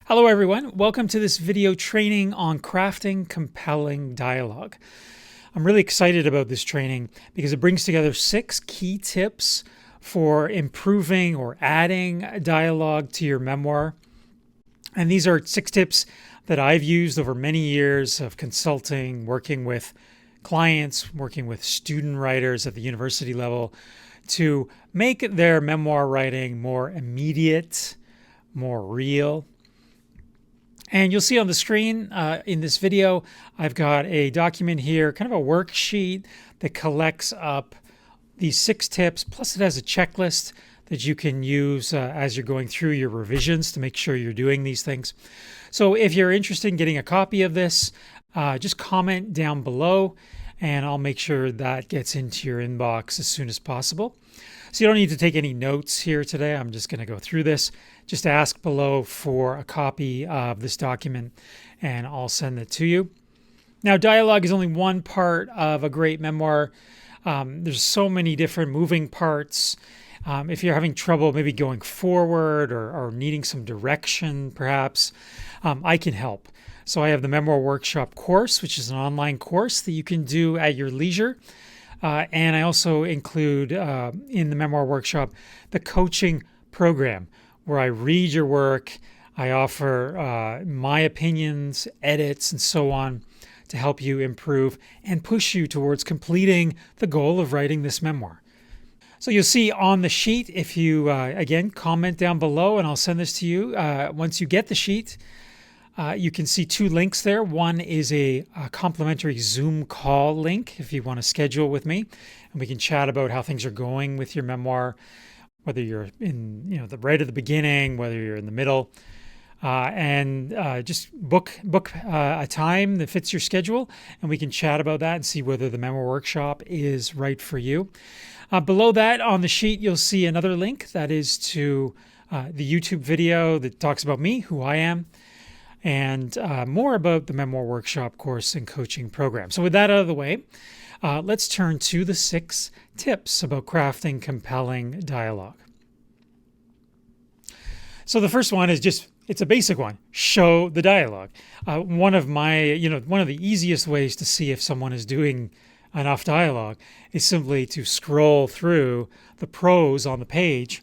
Hello everyone, welcome to this video training on crafting compelling dialogue. I'm really excited about this training because it brings together 6 key tips for improving or adding dialogue to your memoir. And these are 6 tips that I've used over many years of consulting, working with clients, working with student writers at the university level to make their memoir writing more immediate, more real. And you'll see on the screen in this video, I've got a document here, kind of a worksheet that collects up these 6 tips, plus it has a checklist that you can use as you're going through your revisions to make sure you're doing these things. So if you're interested in getting a copy of this, just comment down below and I'll make sure that gets into your inbox as soon as possible. So you don't need to take any notes here today. I'm just going to go through this. Just ask below for a copy of this document and I'll send it to you. Now, dialogue is only one part of a great memoir. There's so many different moving parts. If you're having trouble maybe going forward or needing some direction, perhaps, I can help. So I have the Memoir Workshop course, which is an online course that you can do at your leisure. And I also include in the Memoir Workshop the coaching program where I read your work, I offer my opinions, edits, and so on to help you improve and push you towards completing the goal of writing this memoir. So you'll see on the sheet, if you, again, comment down below and I'll send this to you. Once you get the sheet, you can see 2 links there. One is a complimentary Zoom call link if you want to schedule with me, and we can chat about how things are going with your memoir, whether you're in the right at the beginning, whether you're in the middle, and just book a time that fits your schedule, and we can chat about that and see whether the Memoir Workshop is right for you. Below that on the sheet, you'll see another link that is to the YouTube video that talks about me, who I am, and more about the Memoir Workshop course and coaching program. So with that out of the way, let's turn to the 6 tips about crafting compelling dialogue. So the first one is it's a basic one. Show the dialogue. One of the easiest ways to see if someone is doing enough dialogue is simply to scroll through the prose on the page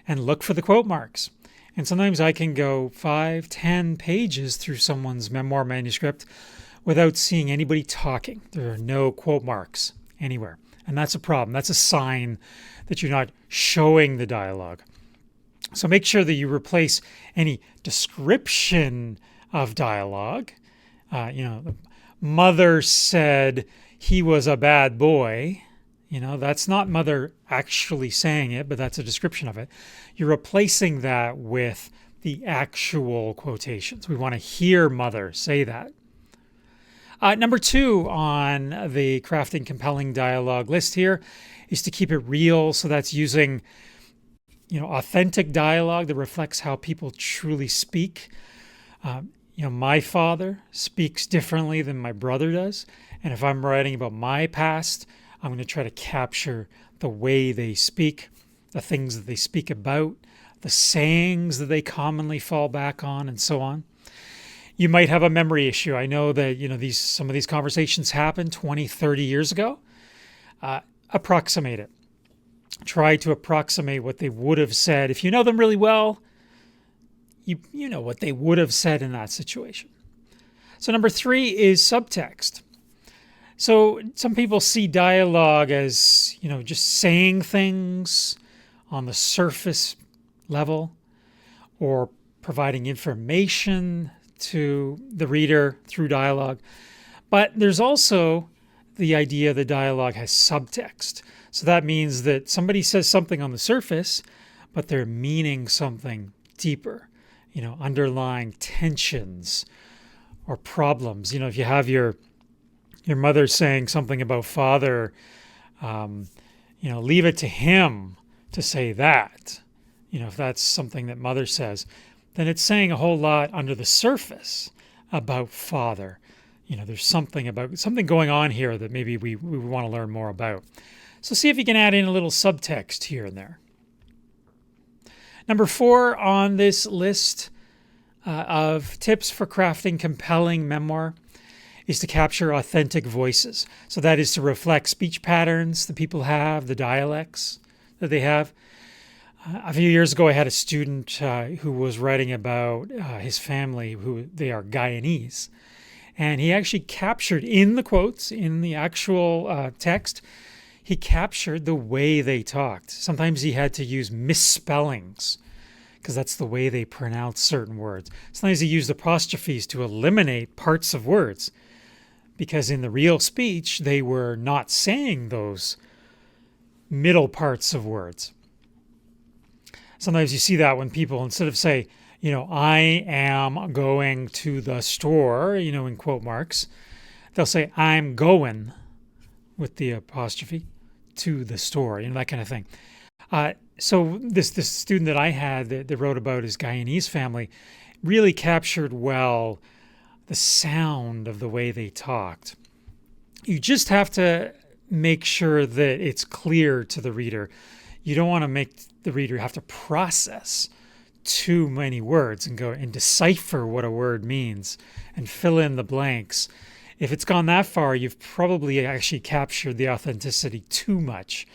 and look for the quote marks. And sometimes I can go 5, 10 pages through someone's memoir manuscript without seeing anybody talking. There are no quote marks anywhere. And that's a problem. That's a sign that you're not showing the dialogue. So make sure that you replace any description of dialogue. Mother said he was a bad boy. That's not mother actually saying it, but that's a description of it. You're replacing that with the actual quotations. We want to hear mother say that. Number 2 on the crafting compelling dialogue list here is to keep it real. So that's using, authentic dialogue that reflects how people truly speak. My father speaks differently than my brother does. And if I'm writing about my past, I'm going to try to capture the way they speak, the things that they speak about, the sayings that they commonly fall back on, and so on. You might have a memory issue. I know that some of these conversations happened 20, 30 years ago. Approximate it. Try to approximate what they would have said. If you know them really well, you know what they would have said in that situation. So number 3 is subtext. So some people see dialogue as, just saying things on the surface level or providing information to the reader through dialogue. But there's also the idea that dialogue has subtext. So that means that somebody says something on the surface, but they're meaning something deeper, underlying tensions or problems. If you have your mother saying something about father, leave it to him to say that. If that's something that mother says, then it's saying a whole lot under the surface about father. There's something going on here that maybe we want to learn more about. So see if you can add in a little subtext here and there. Number 4 on this list of tips for crafting compelling memoir is to capture authentic voices. So that is to reflect speech patterns that people have, the dialects that they have. A few years ago, I had a student who was writing about his family, who they are Guyanese. And he actually captured in the quotes, in the actual text, he captured the way they talked. Sometimes he had to use misspellings because that's the way they pronounce certain words. Sometimes he used apostrophes to eliminate parts of words because in the real speech, they were not saying those middle parts of words. Sometimes you see that when people, instead of say, I am going to the store, in quote marks, they'll say, I'm going, with the apostrophe, to the store, that kind of thing. So this student that I had that wrote about his Guyanese family really captured well the sound of the way they talked. You just have to make sure that it's clear to the reader. You don't want to make the reader have to process too many words and go and decipher what a word means and fill in the blanks. If it's gone that far, you've probably actually captured the authenticity too much,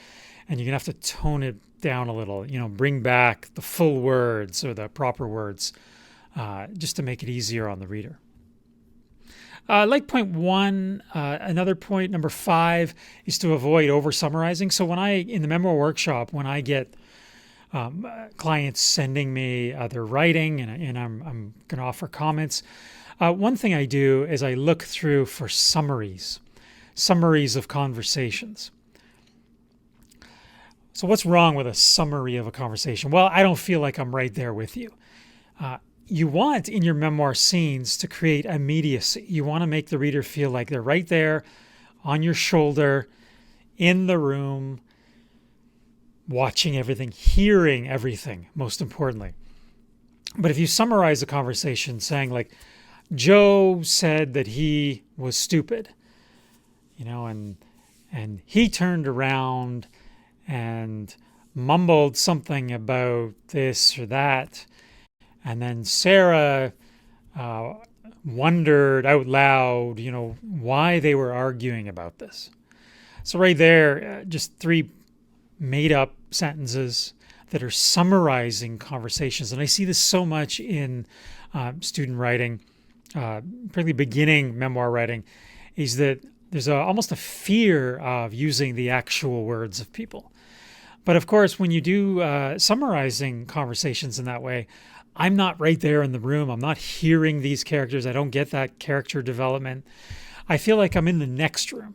and you're going to have to tone it down a little, bring back the full words or the proper words just to make it easier on the reader. Like point 1, another point, number 5, is to avoid over-summarizing. So in the Memoir workshop, when I get clients sending me their writing and I'm going to offer comments, one thing I do is I look through for summaries of conversations. So what's wrong with a summary of a conversation? Well, I don't feel like I'm right there with you. You want in your memoir scenes to create immediacy. You want to make the reader feel like they're right there on your shoulder, in the room, watching everything, hearing everything, most importantly. But if you summarize a conversation saying like, Joe said that he was stupid, and he turned around and mumbled something about this or that, and then Sarah wondered out loud, why they were arguing about this. So right there, just 3 made-up sentences that are summarizing conversations. And I see this so much in student writing, particularly beginning memoir writing, is that there's almost a fear of using the actual words of people. But of course, when you do summarizing conversations in that way, I'm not right there in the room. I'm not hearing these characters. I don't get that character development. I feel like I'm in the next room.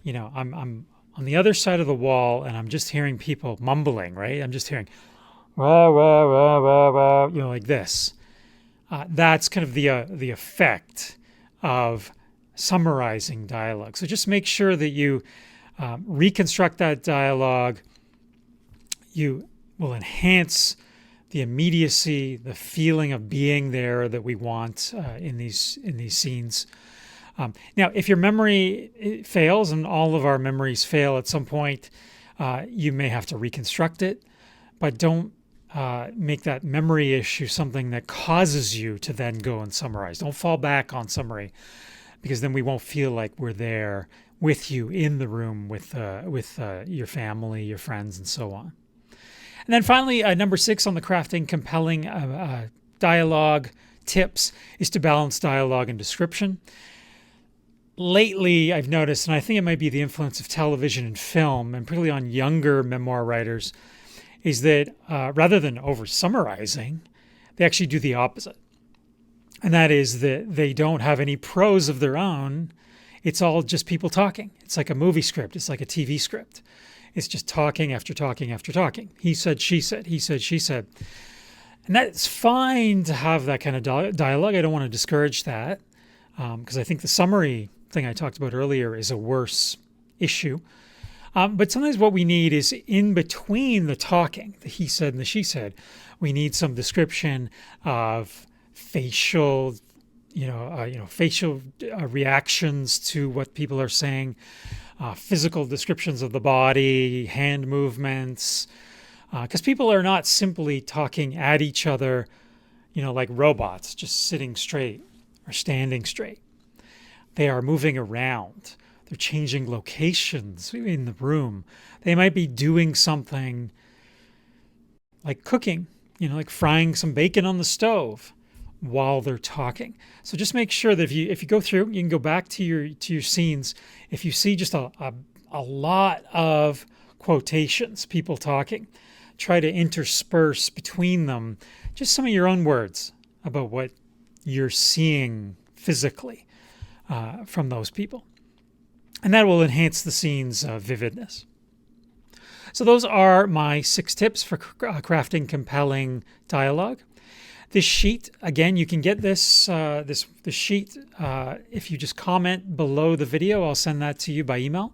I'm on the other side of the wall and I'm just hearing people mumbling, right? I'm just hearing, wah, wah, wah, wah, wah, like this. That's kind of the effect of summarizing dialogue. So just make sure that you reconstruct that dialogue. You will enhance the immediacy, the feeling of being there that we want in these scenes. Now, if your memory fails, and all of our memories fail at some point, you may have to reconstruct it, but don't make that memory issue something that causes you to then go and summarize. Don't fall back on summary, because then we won't feel like we're there with you in the room with your family, your friends, and so on. And then finally, number 6 on the crafting compelling dialogue tips is to balance dialogue and description. Lately, I've noticed, and I think it might be the influence of television and film, and particularly on younger memoir writers, is that rather than over-summarizing, they actually do the opposite. And that is that they don't have any prose of their own. It's all just people talking. It's like a movie script. It's like a TV script. It's just talking after talking after talking. He said, she said, he said, she said. And that's fine to have that kind of dialogue. I don't want to discourage that because I think the summary thing I talked about earlier is a worse issue. But sometimes what we need is in between the talking, the he said and the she said, we need some description of facial reactions to what people are saying, physical descriptions of the body, hand movements, because people are not simply talking at each other, like robots, just sitting straight or standing straight. They are moving around. They're changing locations in the room. They might be doing something like cooking, like frying some bacon on the stove while they're talking. So just make sure that if you go through, you can go back to your scenes. If you see just a lot of quotations, people talking, try to intersperse between them just some of your own words about what you're seeing physically from those people. And that will enhance the scene's vividness. So those are my 6 tips for crafting compelling dialogue. This sheet, again, you can get this sheet if you just comment below the video. I'll send that to you by email.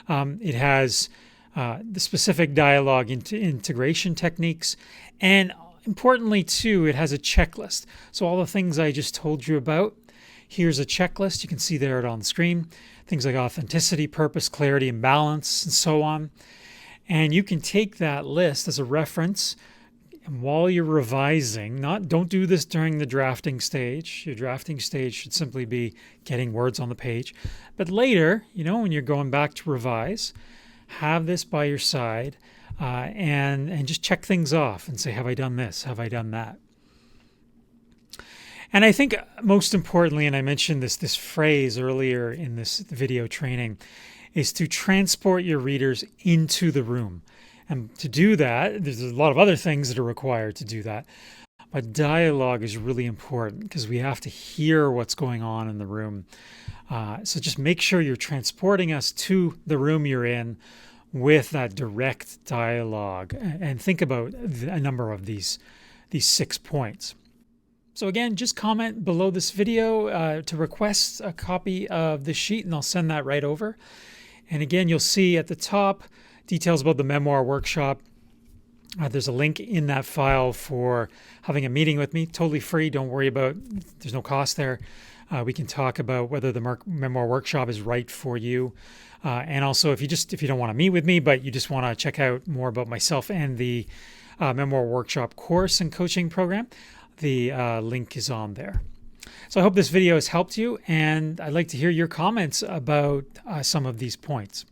It has the specific dialogue integration techniques, and importantly too, it has a checklist. So all the things I just told you about, here's a checklist. You can see there on the screen. Things like authenticity, purpose, clarity, and balance, and so on. And you can take that list as a reference, and while you're revising, don't do this during the drafting stage. Your drafting stage should simply be getting words on the page. But later, when you're going back to revise, have this by your side and just check things off and say, have I done this? Have I done that? And I think most importantly, and I mentioned this phrase earlier in this video training, is to transport your readers into the room. And to do that, there's a lot of other things that are required to do that. But dialogue is really important because we have to hear what's going on in the room. So just make sure you're transporting us to the room you're in with that direct dialogue. And think about a number of these 6 points. So again, just comment below this video to request a copy of the sheet, and I'll send that right over. And again, you'll see at the top details about the Memoir workshop. There's a link in that file for having a meeting with me, totally free. Don't worry about, there's no cost there. We can talk about whether the Memoir workshop is right for you. And also, if you don't want to meet with me, but you just want to check out more about myself and the Memoir workshop course and coaching program, the link is on there. So I hope this video has helped you, and I'd like to hear your comments about some of these points.